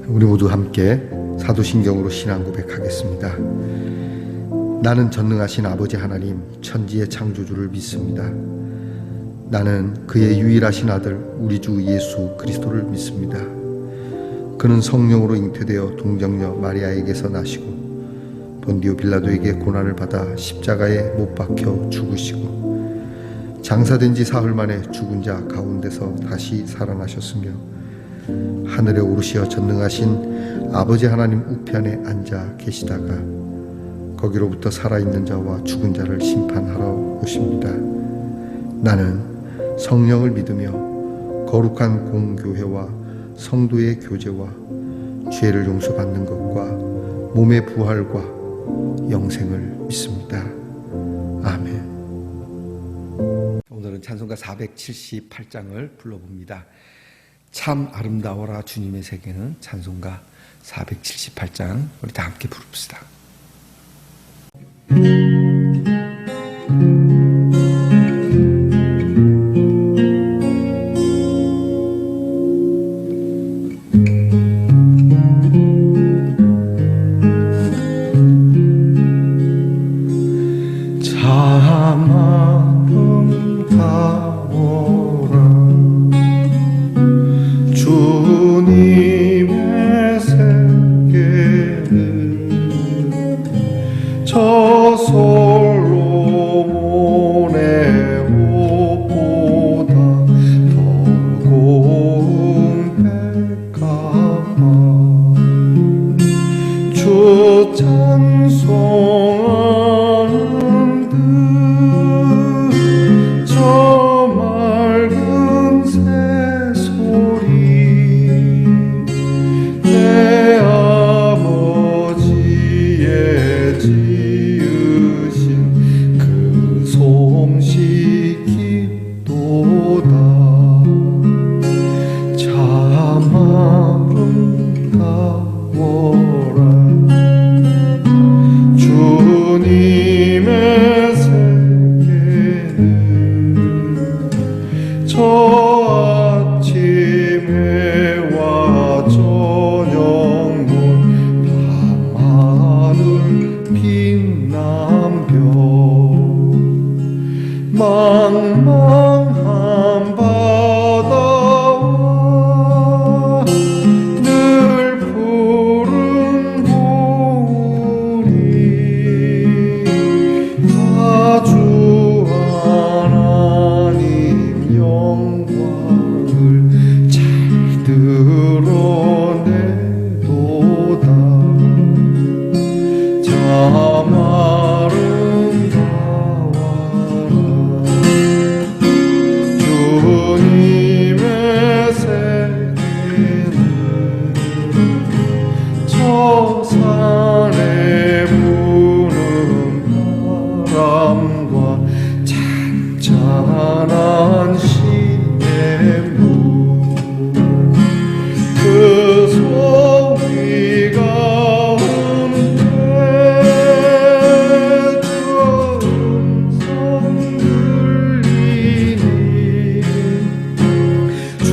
우리 모두 함께 사도신경으로 신앙 고백하겠습니다. 나는 전능하신 아버지 하나님 천지의 창조주를 믿습니다. 나는 그의 유일하신 아들 우리 주 예수 그리스도를 믿습니다. 그는 성령으로 잉태되어 동정녀 마리아에게서 나시고 본디오 빌라도에게 고난을 받아 십자가에 못 박혀 죽으시고 장사된 지 사흘 만에 죽은 자 가운데서 다시 살아나셨으며 하늘에 오르시어 전능하신 아버지 하나님 우편에 앉아 계시다가 거기로부터 살아있는 자와 죽은 자를 심판하러 오십니다. 나는 성령을 믿으며 거룩한 공교회와 성도의 교제와 죄를 용서받는 것과 몸의 부활과 영생을 믿습니다. 아멘. 오늘은 찬송가 478장을 불러봅니다. 참 아름다워라 주님의 세계는 찬송가 478장 우리 다 함께 부릅시다. 참 아름다워라 주님의 세계는 저 솔로몬의 옷보다 더 고운 백합화 주 찬송하는 듯 저 맑은 새소리 내 아버지의 지으신 그 솜씨 깊도다. 참 아름다워라 주님의 세계는 저 아침 해와 저녁 눈 밤하늘 빛난 별 망망한 바다와 늘 푸른 고울이 아주 하나님 영광을 잘 드러내도다. 참 아름다워라 주님의 세계는 저 산에 부는 바람과 잔잔한 시냇물 그 소리가 오는데 저 음성 들리니 주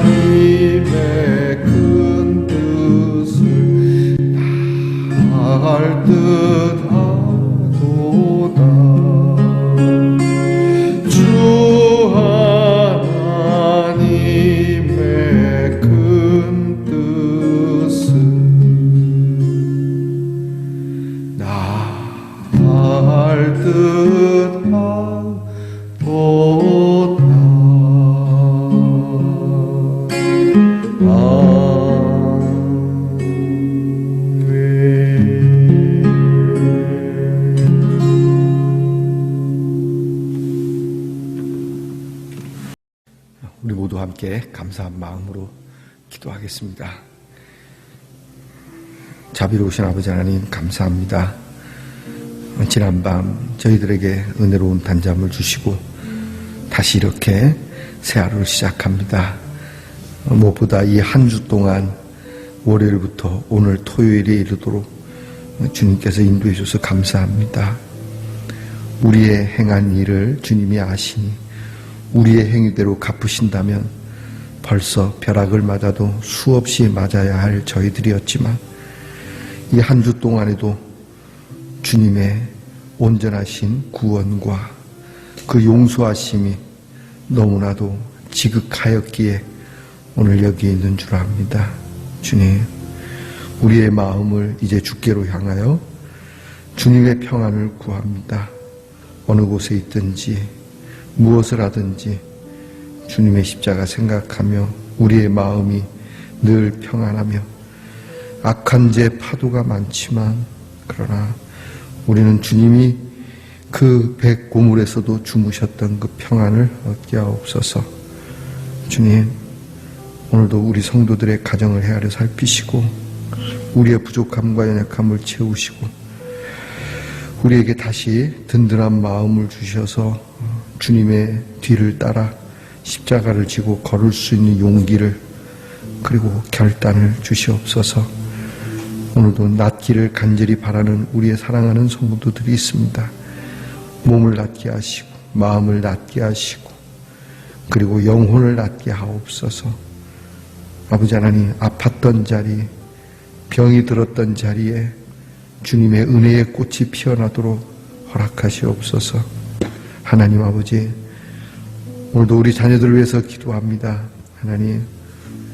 하나님의 큰 뜻을 다할 듯하도다. 주 하나님의 큰 뜻을 다할 듯하도다. 우리 모두 함께 감사한 마음으로 기도하겠습니다. 자비로우신 아버지 하나님 감사합니다. 지난밤 저희들에게 은혜로운 단잠을 주시고 다시 이렇게 새 하루를 시작합니다. 무엇보다 이 한 주 동안 월요일부터 오늘 토요일에 이르도록 주님께서 인도해 주셔서 감사합니다. 우리의 행한 일을 주님이 아시니 우리의 행위대로 갚으신다면 벌써 벼락을 맞아도 수없이 맞아야 할 저희들이었지만 이 한 주 동안에도 주님의 온전하신 구원과 그 용서하심이 너무나도 지극하였기에 오늘 여기 있는 줄 압니다. 주님, 우리의 마음을 이제 주께로 향하여 주님의 평안을 구합니다. 어느 곳에 있든지 무엇을 하든지 주님의 십자가 생각하며 우리의 마음이 늘 평안하며 악한 죄 파도가 많지만 그러나 우리는 주님이 그 백고물에서도 주무셨던 그 평안을 얻게 하옵소서. 주님, 오늘도 우리 성도들의 가정을 헤아려 살피시고 우리의 부족함과 연약함을 채우시고 우리에게 다시 든든한 마음을 주셔서 주님의 뒤를 따라 십자가를 지고 걸을 수 있는 용기를 그리고 결단을 주시옵소서. 오늘도 낫기를 간절히 바라는 우리의 사랑하는 성도들이 있습니다. 몸을 낫게 하시고 마음을 낫게 하시고 그리고 영혼을 낫게 하옵소서. 아버지 하나님, 아팠던 자리, 병이 들었던 자리에 주님의 은혜의 꽃이 피어나도록 허락하시옵소서. 하나님 아버지, 오늘도 우리 자녀들을 위해서 기도합니다. 하나님,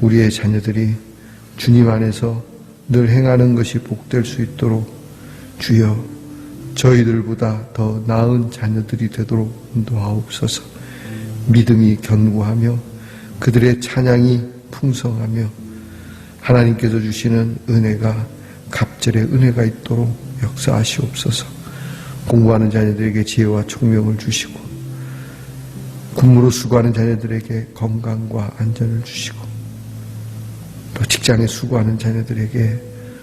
우리의 자녀들이 주님 안에서 늘 행하는 것이 복될 수 있도록 주여 저희들보다 더 나은 자녀들이 되도록 인도하옵소서. 믿음이 견고하며 그들의 찬양이 풍성하며 하나님께서 주시는 은혜가 갑절의 은혜가 있도록 역사하시옵소서. 공부하는 자녀들에게 지혜와 총명을 주시고 군무로 수고하는 자녀들에게 건강과 안전을 주시고 또 직장에 수고하는 자녀들에게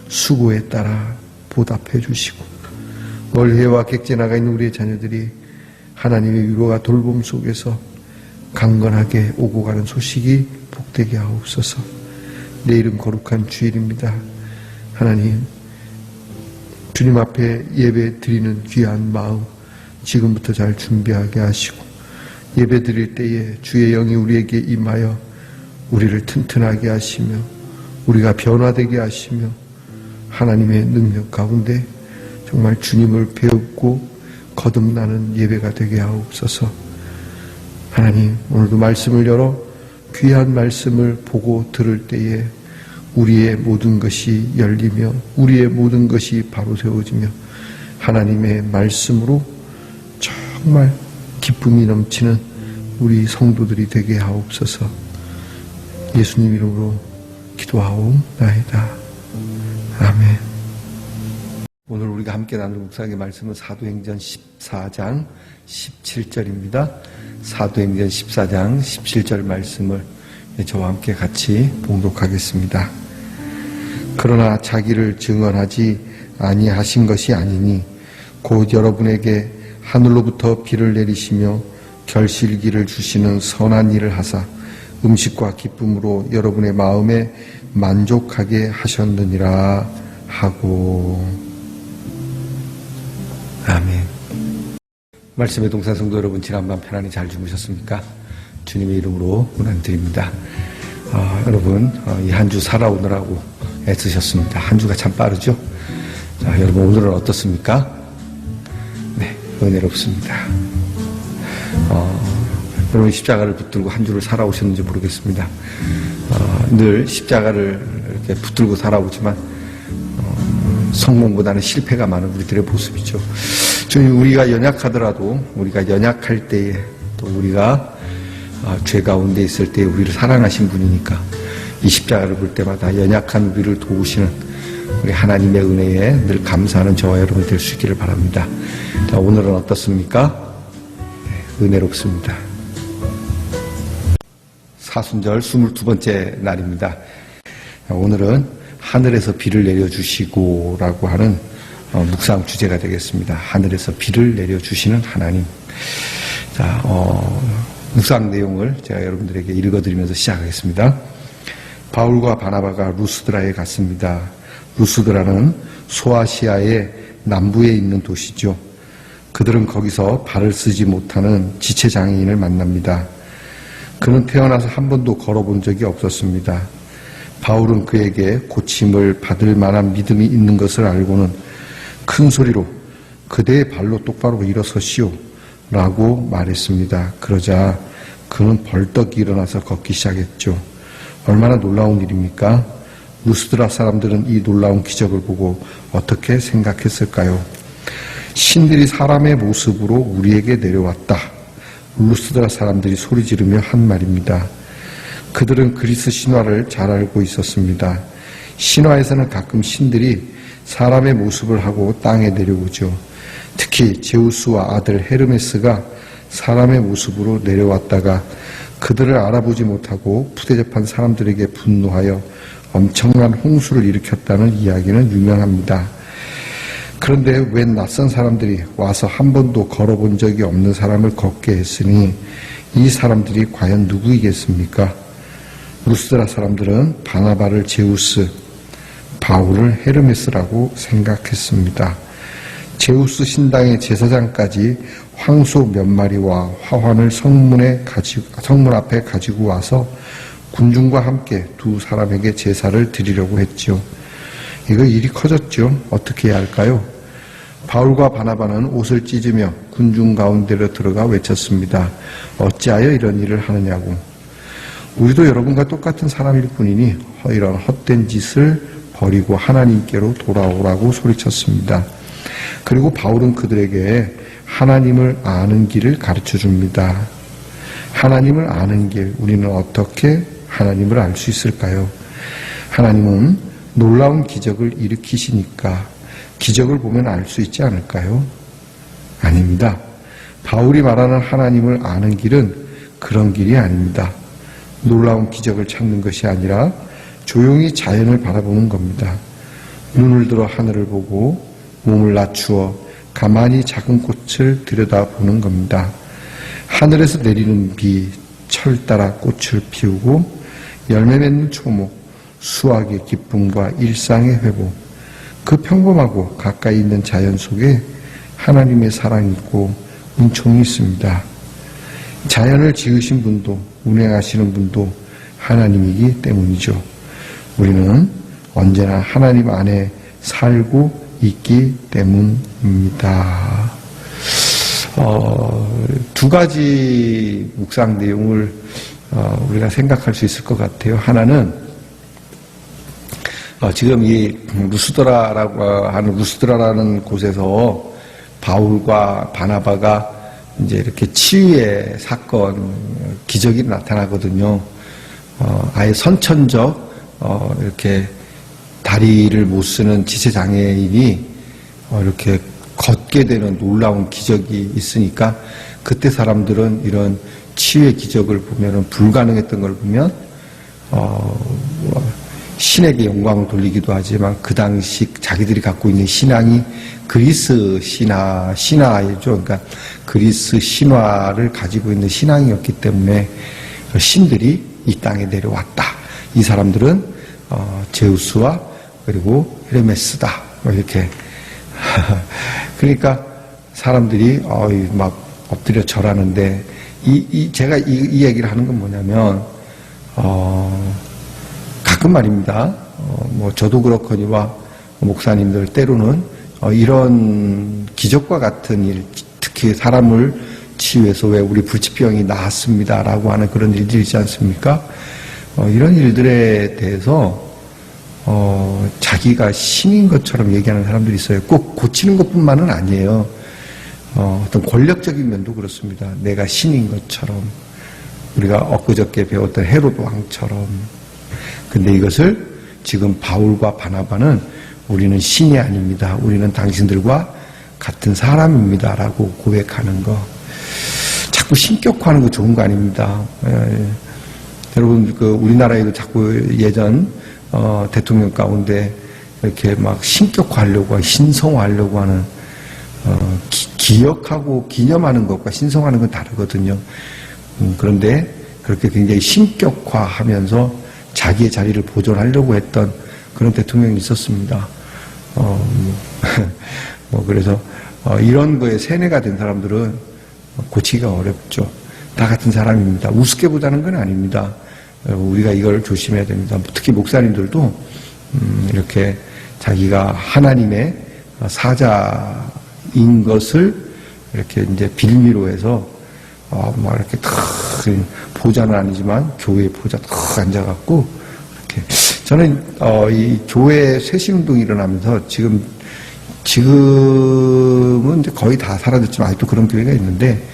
수고에 따라 보답해 주시고 멀해와 객지 나가 있는 우리의 자녀들이 하나님의 위로와 돌봄 속에서 강건하게 오고 가는 소식이 복되게 하옵소서. 내일은 거룩한 주일입니다. 하나님, 주님 앞에 예배 드리는 귀한 마음 지금부터 잘 준비하게 하시고 예배 드릴 때에 주의 영이 우리에게 임하여 우리를 튼튼하게 하시며 우리가 변화되게 하시며 하나님의 능력 가운데 정말 주님을 배우고 거듭나는 예배가 되게 하옵소서. 하나님, 오늘도 말씀을 열어 귀한 말씀을 보고 들을 때에 우리의 모든 것이 열리며 우리의 모든 것이 바로 세워지며 하나님의 말씀으로 정말 기쁨이 넘치는 우리 성도들이 되게 하옵소서. 예수님 이름으로 기도하옵나이다. 아멘. 오늘 우리가 함께 나눌 묵상의 말씀은 사도행전 14장 17절입니다. 사도행전 14장 17절 말씀을 저와 함께 같이 봉독하겠습니다. 그러나 자기를 증언하지 아니하신 것이 아니니 곧 여러분에게 하늘로부터 비를 내리시며 결실기를 주시는 선한 일을 하사 음식과 기쁨으로 여러분의 마음에 만족하게 하셨느니라 하고. 아멘. 말씀의 동산 성도 여러분, 지난밤 편안히 잘 주무셨습니까? 주님의 이름으로 문안드립니다. 여러분, 이 한 주 살아오느라고 애쓰셨습니다. 한 주가 참 빠르죠? 자, 여러분 오늘은 어떻습니까? 네, 은혜롭습니다. 여러분 십자가를 붙들고 한 주를 살아오셨는지 모르겠습니다. 늘 십자가를 이렇게 붙들고 살아오지만 성공보다는 실패가 많은 우리들의 모습이죠. 주님, 우리가 연약하더라도 우리가 연약할 때에 또 우리가 죄 가운데 있을 때에 우리를 사랑하신 분이니까 이 십자가를 볼 때마다 연약한 우리를 도우시는 우리 하나님의 은혜에 늘 감사하는 저와 여러분 될 수 있기를 바랍니다. 자, 오늘은 어떻습니까? 네, 은혜롭습니다. 사순절 22번째 날입니다. 오늘은 하늘에서 비를 내려주시고 라고 하는 묵상 주제가 되겠습니다. 하늘에서 비를 내려주시는 하나님. 자, 묵상 내용을 제가 여러분들에게 읽어드리면서 시작하겠습니다. 바울과 바나바가 루스드라에 갔습니다. 루스드라는 소아시아의 남부에 있는 도시죠. 그들은 거기서 발을 쓰지 못하는 지체장애인을 만납니다. 그는 태어나서 한 번도 걸어본 적이 없었습니다. 바울은 그에게 고침을 받을 만한 믿음이 있는 것을 알고는 큰 소리로 그대의 발로 똑바로 일어서시오 라고 말했습니다. 그러자 그는 벌떡 일어나서 걷기 시작했죠. 얼마나 놀라운 일입니까? 루스드라 사람들은 이 놀라운 기적을 보고 어떻게 생각했을까요? 신들이 사람의 모습으로 우리에게 내려왔다. 루스드라 사람들이 소리 지르며 한 말입니다. 그들은 그리스 신화를 잘 알고 있었습니다. 신화에서는 가끔 신들이 사람의 모습을 하고 땅에 내려오죠. 특히 제우스와 아들 헤르메스가 사람의 모습으로 내려왔다가 그들을 알아보지 못하고 부대접한 사람들에게 분노하여 엄청난 홍수를 일으켰다는 이야기는 유명합니다. 그런데 웬 낯선 사람들이 와서 한 번도 걸어본 적이 없는 사람을 걷게 했으니 이 사람들이 과연 누구이겠습니까? 루스드라 사람들은 바나바를 제우스, 바울을 헤르메스라고 생각했습니다. 제우스 신당의 제사장까지 황소 몇 마리와 화환을 성문 앞에 가지고 와서 군중과 함께 두 사람에게 제사를 드리려고 했죠. 이거 일이 커졌죠. 어떻게 해야 할까요? 바울과 바나바는 옷을 찢으며 군중 가운데로 들어가 외쳤습니다. 어찌하여 이런 일을 하느냐고. 우리도 여러분과 똑같은 사람일 뿐이니 이런 헛된 짓을 버리고 하나님께로 돌아오라고 소리쳤습니다. 그리고 바울은 그들에게 하나님을 아는 길을 가르쳐 줍니다. 하나님을 아는 길, 우리는 어떻게 하나님을 알 수 있을까요? 하나님은 놀라운 기적을 일으키시니까 기적을 보면 알 수 있지 않을까요? 아닙니다. 바울이 말하는 하나님을 아는 길은 그런 길이 아닙니다. 놀라운 기적을 찾는 것이 아니라 조용히 자연을 바라보는 겁니다. 눈을 들어 하늘을 보고 몸을 낮추어 가만히 작은 꽃을 들여다보는 겁니다. 하늘에서 내리는 비, 철 따라 꽃을 피우고 열매 맺는 초목, 수확의 기쁨과 일상의 회복, 그 평범하고 가까이 있는 자연 속에 하나님의 사랑이 있고 은총이 있습니다. 자연을 지으신 분도 운행하시는 분도 하나님이기 때문이죠. 우리는 언제나 하나님 안에 살고 있기 때문입니다. 두 가지 묵상 내용을 우리가 생각할 수 있을 것 같아요. 하나는 지금 이 루스드라라는 곳에서 바울과 바나바가 이제 이렇게 치유의 사건, 기적이 나타나거든요. 아예 선천적 이렇게 다리를 못 쓰는 지체장애인이 이렇게 걷게 되는 놀라운 기적이 있으니까 그때 사람들은 이런 치유의 기적을 보면은 불가능했던 걸 보면 신에게 영광을 돌리기도 하지만 그 당시 자기들이 갖고 있는 신앙이 그리스 신화이죠. 그러니까 그리스 신화를 가지고 있는 신앙이었기 때문에 신들이 이 땅에 내려왔다. 이 사람들은 제우스와 그리고 헤르메스다. 이렇게 그러니까 사람들이 막 엎드려 절하는데 제가 이 얘기를 하는 건 뭐냐면 가끔 말입니다. 뭐 저도 그렇거니와 목사님들 때로는 이런 기적과 같은 일, 특히 사람을 치유해서 왜 우리 불치병이 나았습니다라고 하는 그런 일들이 있지 않습니까? 이런 일들에 대해서 자기가 신인 것처럼 얘기하는 사람들이 있어요. 꼭 고치는 것뿐만은 아니에요. 어떤 권력적인 면도 그렇습니다. 내가 신인 것처럼 우리가 엊그저께 배웠던 헤로드 왕처럼. 근데 이것을 지금 바울과 바나바는 우리는 신이 아닙니다. 우리는 당신들과 같은 사람입니다. 라고 고백하는 거. 자꾸 신격화하는 거 좋은 거 아닙니다. 여러분, 우리나라에도 자꾸 예전, 대통령 가운데 이렇게 막 신격화하려고, 신성화하려고 하는, 기억하고 기념하는 것과 신성하는 건 다르거든요. 그런데 그렇게 굉장히 신격화하면서 자기의 자리를 보존하려고 했던 그런 대통령이 있었습니다. 그래서, 이런 거에 세뇌가 된 사람들은 고치기가 어렵죠. 다 같은 사람입니다. 우습게 보자는 건 아닙니다. 우리가 이걸 조심해야 됩니다. 특히 목사님들도 이렇게 자기가 하나님의 사자인 것을 이렇게 이제 빌미로 해서 막 이렇게 탁 보좌는 아니지만 교회 보좌 탁 앉아갖고 이렇게 저는 이 교회 쇄신운동이 일어나면서 지금은 이제 거의 다 사라졌지만 아직도 그런 교회가 있는데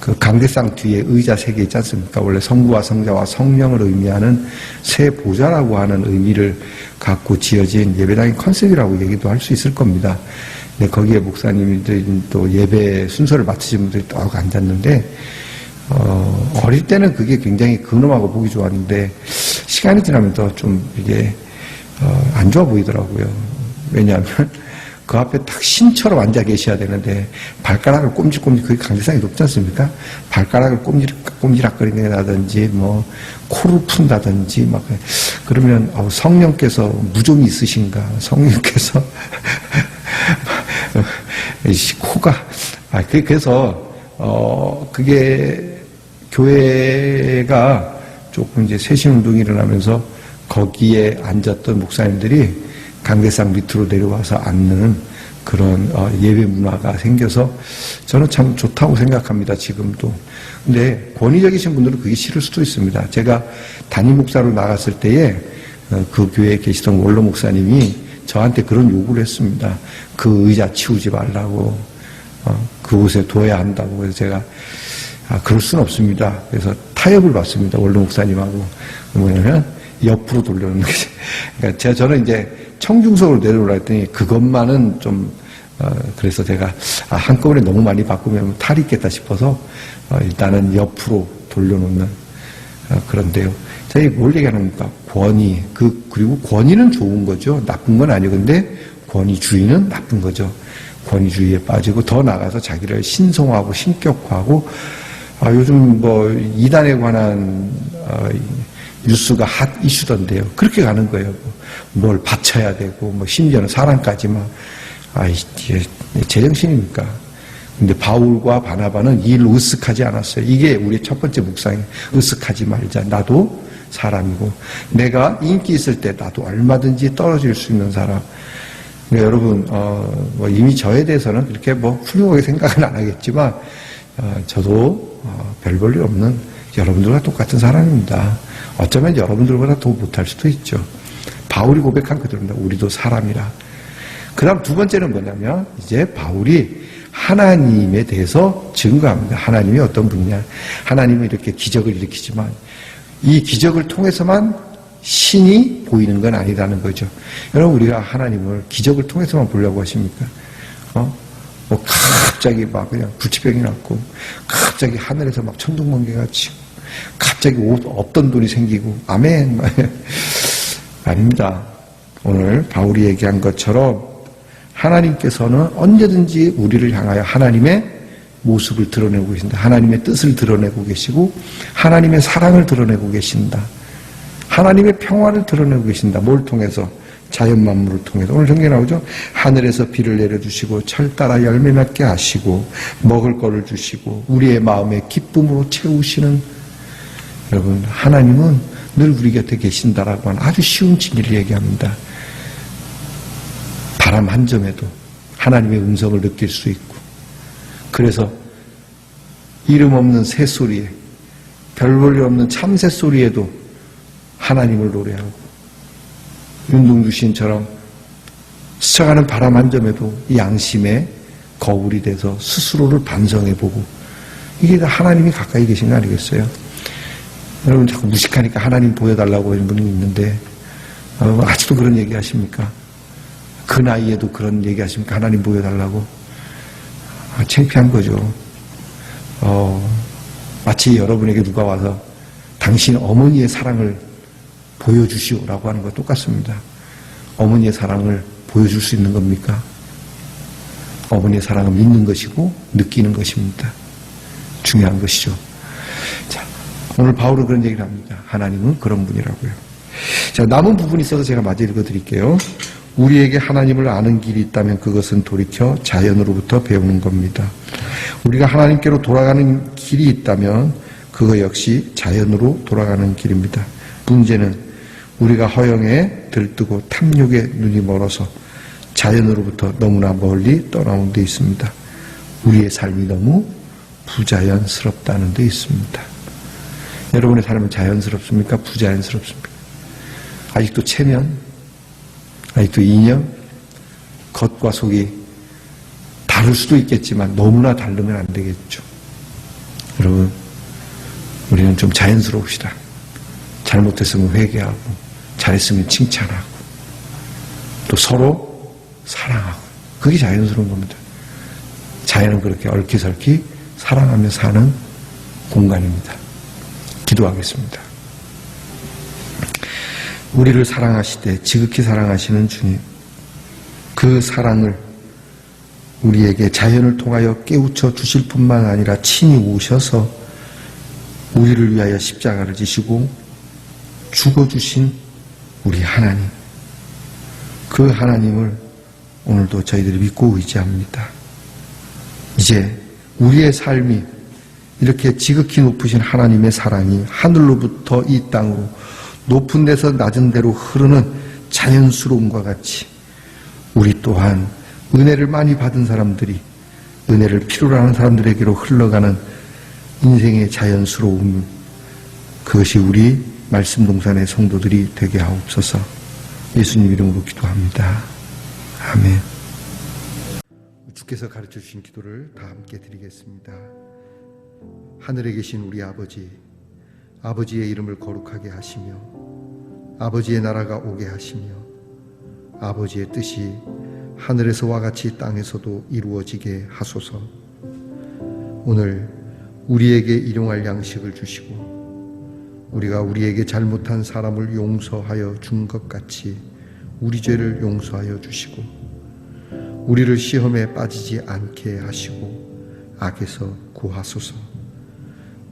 그 강대상 뒤에 의자 3개 있지 않습니까? 원래 성부와 성자와 성령을 의미하는 세 보좌라고 하는 의미를 갖고 지어진 예배당의 컨셉이라고 얘기도 할 수 있을 겁니다. 근데 거기에 목사님들이 또 예배 순서를 맡으신 분들이 딱 앉았는데, 어릴 때는 그게 굉장히 근엄하고 보기 좋았는데, 시간이 지나면서 좀 이게, 안 좋아 보이더라고요. 왜냐하면, 그 앞에 딱 신처럼 앉아 계셔야 되는데 발가락을 꼼질꼼질 그게 강제성이 높지 않습니까? 발가락을 꼼지락거리다든지 뭐 코를 푼다든지 막 그러면 성령께서 무좀이 있으신가? 성령께서 코가 그래서 그게 교회가 조금 이제 쇄신운동이 일어나면서 거기에 앉았던 목사님들이 강대상 밑으로 내려와서 앉는 그런 예배 문화가 생겨서 저는 참 좋다고 생각합니다. 지금도. 근데 권위적이신 분들은 그게 싫을 수도 있습니다. 제가 담임 목사로 나갔을 때에 그 교회에 계시던 원로 목사님이 저한테 그런 요구를 했습니다. 그 의자 치우지 말라고, 그곳에 둬야 한다고. 그래서 제가 그럴 수는 없습니다. 그래서 타협을 받습니다. 원로 목사님하고. 뭐냐면 옆으로 돌려놓는 거죠. 그러니까 저는 이제 청중석으로 내려오라 했더니 그것만은 좀 그래서 제가 한꺼번에 너무 많이 바꾸면 탈이 있겠다 싶어서 일단은 옆으로 돌려놓는 그런데요. 저희 뭘 얘기하는가? 권위. 그리고 권위는 좋은 거죠. 나쁜 건 아니고 근데 권위주의는 나쁜 거죠. 권위주의에 빠지고 더 나아가서 자기를 신성화하고 신격화하고 요즘 뭐 이단에 관한 뉴스가 핫 이슈던데요. 그렇게 가는 거예요. 뭘 바쳐야 되고, 뭐, 심지어는 사람까지 막, 이게 제정신입니까? 근데 바울과 바나바는 이 일로 으쓱하지 않았어요. 이게 우리의 첫 번째 묵상이에요. 으쓱하지 말자. 나도 사람이고, 내가 인기 있을 때 나도 얼마든지 떨어질 수 있는 사람. 그러니까 여러분, 뭐 이미 저에 대해서는 그렇게 뭐 훌륭하게 생각은 안 하겠지만, 저도 별 볼 일 없는 여러분들과 똑같은 사람입니다. 어쩌면 여러분들보다 더 못할 수도 있죠. 바울이 고백한 그대로입니다. 우리도 사람이라. 그 다음 두 번째는 뭐냐면 이제 바울이 하나님에 대해서 증거합니다. 하나님이 어떤 분이냐. 하나님은 이렇게 기적을 일으키지만 이 기적을 통해서만 신이 보이는 건 아니라는 거죠. 여러분 우리가 하나님을 기적을 통해서만 보려고 하십니까? 뭐 갑자기 막 그냥 불치병이 났고 갑자기 하늘에서 막 천둥번개가 치고 갑자기 없던 돈이 생기고 아멘. 아닙니다. 오늘 바울이 얘기한 것처럼 하나님께서는 언제든지 우리를 향하여 하나님의 모습을 드러내고 계신다. 하나님의 뜻을 드러내고 계시고 하나님의 사랑을 드러내고 계신다. 하나님의 평화를 드러내고 계신다. 뭘 통해서? 자연 만물을 통해서. 오늘 성경에 나오죠. 하늘에서 비를 내려주시고 철 따라 열매 맺게 하시고 먹을 거를 주시고 우리의 마음에 기쁨으로 채우시는, 여러분 하나님은 늘 우리 곁에 계신다라고 하는 아주 쉬운 진리를 얘기합니다. 바람 한 점에도 하나님의 음성을 느낄 수 있고, 그래서 이름 없는 새소리에, 별 볼 일 없는 참새소리에도 하나님을 노래하고, 윤동주 시인처럼 스쳐가는 바람 한 점에도 양심의 거울이 돼서 스스로를 반성해보고, 이게 다 하나님이 가까이 계신 거 아니겠어요? 여러분 자꾸 무식하니까 하나님 보여달라고 하는 분이 있는데, 아직도 그런 얘기 하십니까? 그 나이에도 그런 얘기 하십니까? 하나님 보여달라고? 창피한 거죠. 마치 여러분에게 누가 와서 당신 어머니의 사랑을 보여주시오라고 하는 거 똑같습니다. 어머니의 사랑을 보여줄 수 있는 겁니까? 어머니의 사랑은 믿는 것이고 느끼는 것입니다. 중요한 것이죠. 자, 오늘 바울은 그런 얘기를 합니다. 하나님은 그런 분이라고요. 자, 남은 부분이 있어서 제가 마저 읽어드릴게요. 우리에게 하나님을 아는 길이 있다면 그것은 돌이켜 자연으로부터 배우는 겁니다. 우리가 하나님께로 돌아가는 길이 있다면 그거 역시 자연으로 돌아가는 길입니다. 문제는 우리가 허영에 들뜨고 탐욕에 눈이 멀어서 자연으로부터 너무나 멀리 떠나온 데 있습니다. 우리의 삶이 너무 부자연스럽다는 데 있습니다. 여러분의 삶은 자연스럽습니까? 부자연스럽습니까? 아직도 체면, 아직도 이념, 겉과 속이 다를 수도 있겠지만 너무나 다르면 안 되겠죠. 여러분, 우리는 좀 자연스러웁시다. 잘못했으면 회개하고, 잘했으면 칭찬하고, 또 서로 사랑하고, 그게 자연스러운 겁니다. 자연은 그렇게 얽히설키 사랑하며 사는 공간입니다. 기도하겠습니다. 우리를 사랑하시되 지극히 사랑하시는 주님, 그 사랑을 우리에게 자연을 통하여 깨우쳐 주실 뿐만 아니라 친히 오셔서 우리를 위하여 십자가를 지시고 죽어주신 우리 하나님, 그 하나님을 오늘도 저희들이 믿고 의지합니다. 이제 우리의 삶이 이렇게 지극히 높으신 하나님의 사랑이 하늘로부터 이 땅으로 높은 데서 낮은 데로 흐르는 자연스러움과 같이 우리 또한 은혜를 많이 받은 사람들이 은혜를 필요로 하는 사람들에게로 흘러가는 인생의 자연스러움, 그것이 우리 말씀동산의 성도들이 되게 하옵소서. 예수님 이름으로 기도합니다. 아멘. 주께서 가르쳐 주신 기도를 다 함께 드리겠습니다. 하늘에 계신 우리 아버지, 아버지의 이름을 거룩하게 하시며 아버지의 나라가 오게 하시며 아버지의 뜻이 하늘에서와 같이 땅에서도 이루어지게 하소서. 오늘 우리에게 일용할 양식을 주시고 우리가 우리에게 잘못한 사람을 용서하여 준 것 같이 우리 죄를 용서하여 주시고 우리를 시험에 빠지지 않게 하시고 악에서 구하소서.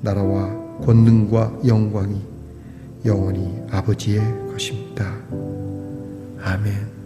나라와 권능과 영광이 영원히 아버지의 것입니다. 아멘.